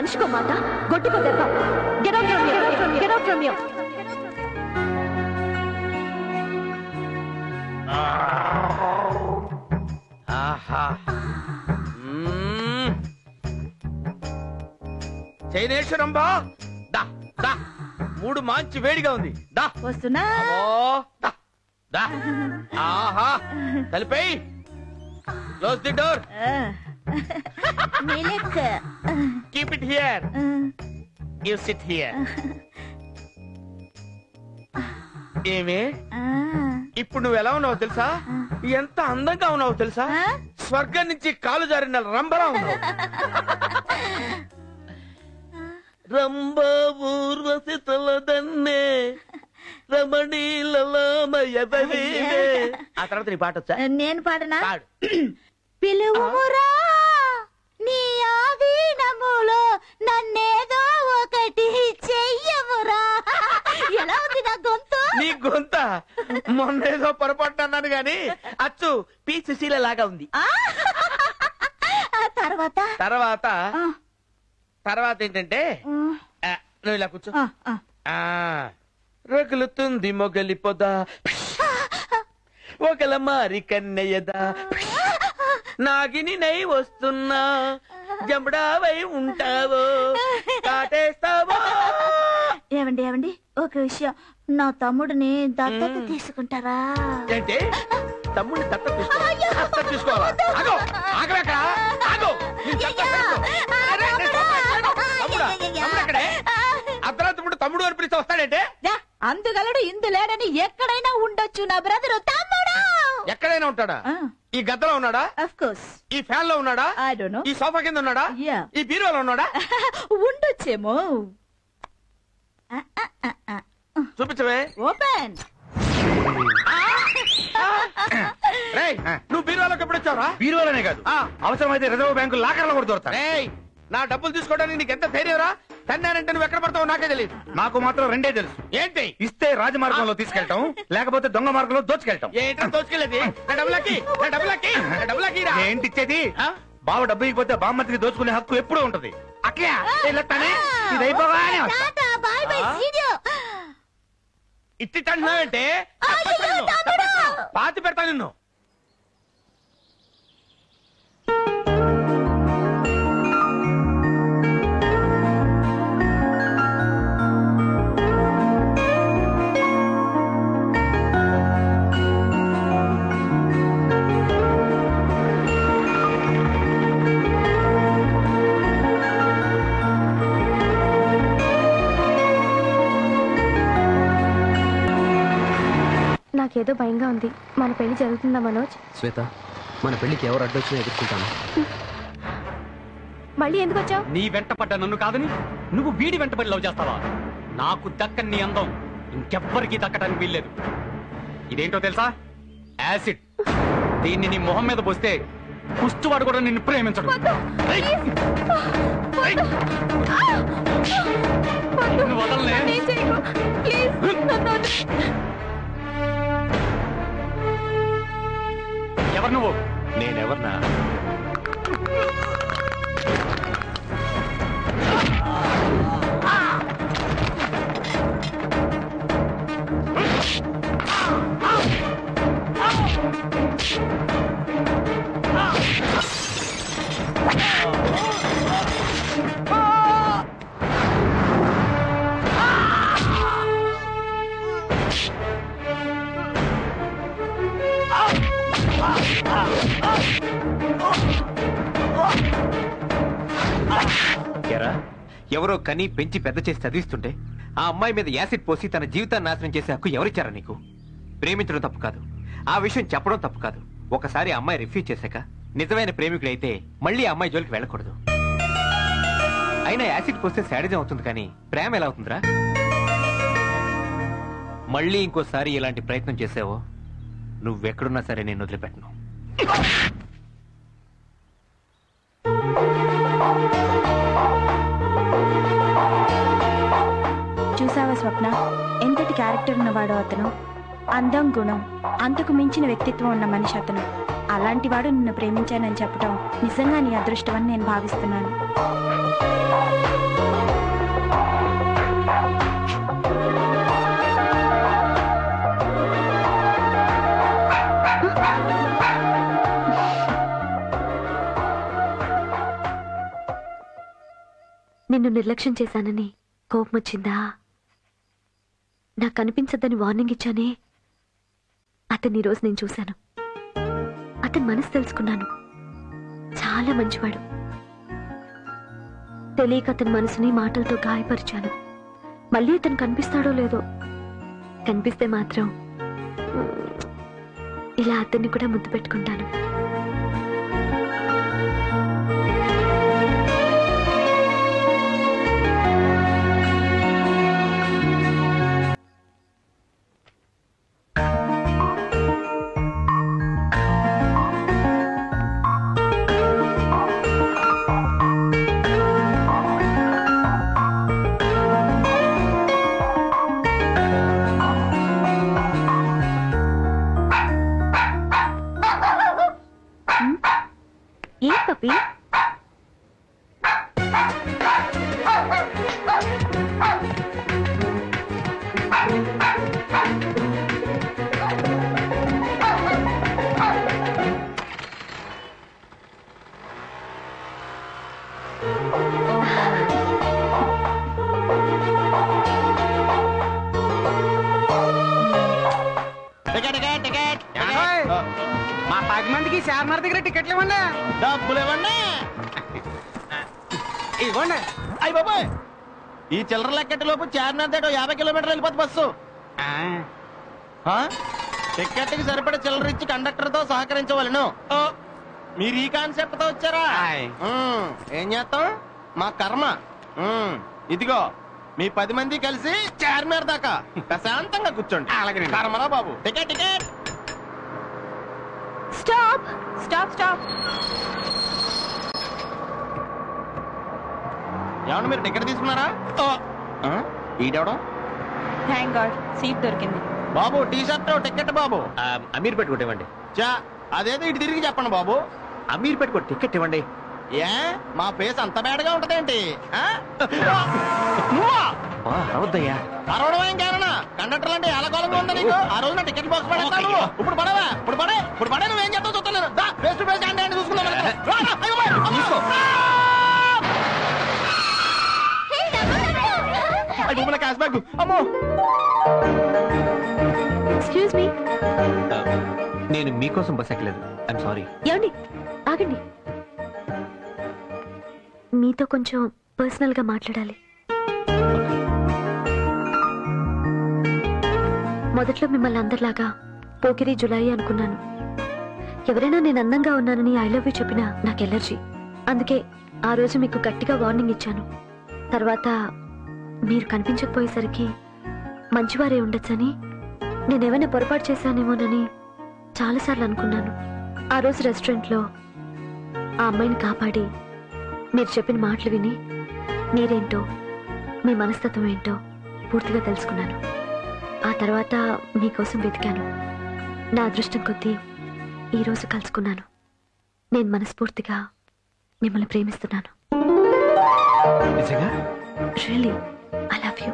మనిషికో మాట, గొడ్డుకో దెబ్బ. Get out from here. Get out from here. ఆహా చైనేశ్వరంబా దా దా, మూడు మంచి వేడిగా ఉంది. దా వస్తున్నా. దా దా. ఆహా తలిపై. Close the door. Milk. Keep it here. You sit here. ఏమే ఇప్పుడు నువ్వు ఎలా ఉన్నావు తెలుసా? ఎంత అందంగా ఉన్నావు తెలుసా? స్వర్గం నుంచి కాలు జారిన రంబలా ఉన్నావు. రంభ ఊర్వశి తలదన్నే రమణీలమయవే. ఆ తర్వాత నీ పాట వచ్చా? నేను పాడనా? పాడు. పిలువుమురా నీ ఆధీనములో నన్నేదో ఒకటి చెయ్యమురా. ఎలా ఉంది నా గొంతు? నీ గొంత మొన్నేదో పొరపాటు అన్నాను గాని అచ్చు పి సుశీల లాగా ఉంది. తర్వాత తర్వాత తర్వాత ఏంటంటే నువ్వు ఇలా కూర్చో. రగులుతుంది మొగలి పొద ఒకల మారి కన్నయ్యదా, నాగిని నై వస్తున్నా జంబడావై ఉంటావో కాటేస్తావో. ఏవండి ఏవండి ఒక విషయం, నా తమ్ముడిని దత్తత తీసుకుంటారా? ఏంటి తమ్ముడిని దత్తత తీసుకోవాలా? అర్ధరాత్రి తమ్ముడు అని పిలిస్తే వస్తాడంటే? అందుగలడు ఇందు లేడని ఎక్కడైనా ఉండొచ్చు నా బ్రదరు తమ్ముడు. ఎక్కడైనా ఉంటాడా? ఈ గద్దలో ఉన్నాడా? Of course. ఈ ఫ్యాన్ లో ఉన్నాడా? I don't know. ఈ సోఫా కింద ఉన్నాడా? ఈ బీరువాలో ఉన్నాడా? ఉండొచ్చేమో. చూపించవే. ఓపెన్. నువ్వు బీరువాలోకి ఎప్పుడు వచ్చావురా? బీరువాలోనే కాదు, అవసరమైతే రిజర్వ్ బ్యాంకు లాకర్లో కూడా దొరుకుతా. నా డబ్బులు తీసుకోవడానికి నీకు ఎంత ధైర్యంరా? తన్నానంటే నువ్వు ఎక్కడ పడతావు నాకే తెలియదు. నాకు మాత్రం రెండే తెలుసు. ఏంటి? ఇస్తే రాజమార్గంలో తీసుకెళ్తాం, లేకపోతే దొంగ మార్గంలో దోచుకెళ్తాం. ఏంటో దోచుకెళ్ళేది? ఏంటి ఇచ్చేది? బావ డబ్బు ఇకపోతే బామ్మతికి దోచుకునే హక్కు ఎప్పుడూ ఉంటది. అట్లా ఇది అయిపోగానే ఇట్టి తంటున్నావంటే పాతి పెడతా నిన్ను. నాకేదో భయంగా ఉంది. మన పెళ్లి జరుగుతుందా మనోజ్? శ్వేత, మన పెళ్లికి ఎవరు అడ్డొచ్చినా ఎదుర్కొంటాను. మళ్ళీ ఎందుకు వచ్చావు? నీ వెంట పడ్డ నన్ను కాదని నువ్వు వీడి వెంటబడి లవ్ చేస్తావా? నాకు దక్కని నీ అందం ఇంకెవ్వరికీ దక్కడానికి వీల్లేదు. ఇదేంటో తెలుసా? యాసిడ్. దీన్ని నీ మొహం మీద పోస్తే కుష్టువాడు కూడా నిన్ను ప్రేమించడు. వదలనే. ఎవరు నువ్వు? నేనెవర్నా? ఎవరో కని పెంచి పెద్ద చేసి చదివిస్తుంటే ఆ అమ్మాయి మీద యాసిడ్ పోసి తన జీవితాన్ని నాశనం చేసే హక్కు ఎవరిచ్చారా నీకు? ప్రేమించడం తప్పు కాదు, ఆ విషయం చెప్పడం తప్పు కాదు. ఒకసారి ఆ అమ్మాయి రిఫ్యూజ్ చేశాక నిజమైన ప్రేమికుడైతే మళ్ళీ ఆ అమ్మాయి జోలికి వెళ్ళకూడదు. అయినా యాసిడ్ పోస్తే శాడిజం అవుతుంది కానీ ప్రేమ ఎలా అవుతుందిరా? మళ్ళీ ఇంకోసారి ఇలాంటి ప్రయత్నం చేసావో నువ్వెక్కడున్నా సరే నేను వదిలిపెట్టను. చూసావా స్వప్న, ఎంతటి క్యారెక్టర్ ఉన్నవాడో అతను. అందం, గుణం, అంతకు మించిన వ్యక్తిత్వం ఉన్న మనిషి అతను. అలాంటి వాడు నిన్ను ప్రేమించానని చెప్పడం నిజంగా నీ అదృష్టం అని నేను భావిస్తున్నాను. నిన్ను నిర్లక్ష్యం చేశానని కోపం వచ్చిందా? నాకు కనిపించద్దని వార్నింగ్ ఇచ్చానే, అతన్ని ఈరోజు నేను చూశాను. అతని మనసు తెలుసుకున్నాను. చాలా మంచివాడు. తెలియక అతని మనసుని మాటలతో గాయపరిచాను. మళ్ళీ అతను కనిపిస్తాడో లేదో. కనిపిస్తే మాత్రం ఇలా అతన్ని కూడా ముద్దు పెట్టుకుంటాను. ఏ పప్పి? మా 10 మందికి చార్మార్ దగ్గర టికెట్లు ఇవ్వండి. డబ్బులు ఇవ్వండి. ఇవ్వండి. అయ్యి బాబాయ్, ఈ చిల్లర లెక్కటి లోపు చార్మినార్ దాటో 50 కిలోమీటర్లు వెళ్ళిపోతుంది బస్సు. టికెట్ కి సరిపడే చిల్లర ఇచ్చి కండక్టర్ తో సహకరించవలను. మీరు ఈ కాన్సెప్ట్ తో వచ్చారా? ఏం చేస్తాం, మా కర్మ. ఇదిగో మీ 10 మంది కలిసి చార్మినార్ దాకా ప్రశాంతంగా కూర్చోండి. అలాగే కర్మరా బాబు. Ticket ticket. Stop stop stop. ఏమన్నా మీరు టికెట్ తీసుకున్నారా? ఈడెవడం? థ్యాంక్ గాడ్ సీట్ దొరికింది. బాబు టీ షర్ట్ టికెట్ బాబు. అమీర్ పెట్టుకోటి ఇవ్వండి. చా అదేదో ఇటు తిరిగి చెప్పండి బాబు. అమీర్ పెట్టుకో టికెట్ ఇవ్వండి. ఏ మా ఫేస్ అంత బేడగా ఉంటదేంటి? అవద్దయ్యా. అరవడం ఏం కారణా? కండక్టర్ అంటే ఎలాగోలంగా ఉందా నీకు? ఆ రోజున టికెట్ బాక్స్ పడేస్తాను. ఇప్పుడు పడవా? ఇప్పుడు పడే నువ్వేం చేస్తావు చూస్తలేదు. ఫేస్ టు ఫేస్ అంటే చూసుకుందాం. Cash bag. అమ్మో, ఎక్స్క్యూజ్ మీ. నేను మీకోసం బస్ ఎక్కలేదు. I'm sorry. ఏమండి, ఆగండి. మీతో కొంచెం పర్సనల్ గా మాట్లాడాలి. మొదట్లో మిమ్మల్ని అందరిలాగా పోకిరి జులాయి అనుకున్నాను. ఎవరైనా నేను అందంగా ఉన్నానని ఐ లవ్ యూ చెప్పినా నాకు ఎలర్జీ. అందుకే ఆ రోజు మీకు గట్టిగా వార్నింగ్ ఇచ్చాను. తర్వాత మీరు కనిపించకపోయేసరికి మంచివారే ఉండొచ్చని, నేనేమైనా పొరపాటు చేశానేమోనని చాలాసార్లు అనుకున్నాను. ఆ రోజు రెస్టారెంట్లో ఆ అమ్మాయిని కాపాడి మీరు చెప్పిన మాటలు విని మీరేంటో, మీ మనస్తత్వం ఏంటో పూర్తిగా తెలుసుకున్నాను. ఆ తర్వాత మీకోసం వెతికాను. నా అదృష్టం కొద్దీ ఈరోజు కలుసుకున్నాను. నేను మనస్ఫూర్తిగా మిమ్మల్ని ప్రేమిస్తున్నాను. నిజంగా? Really I love you.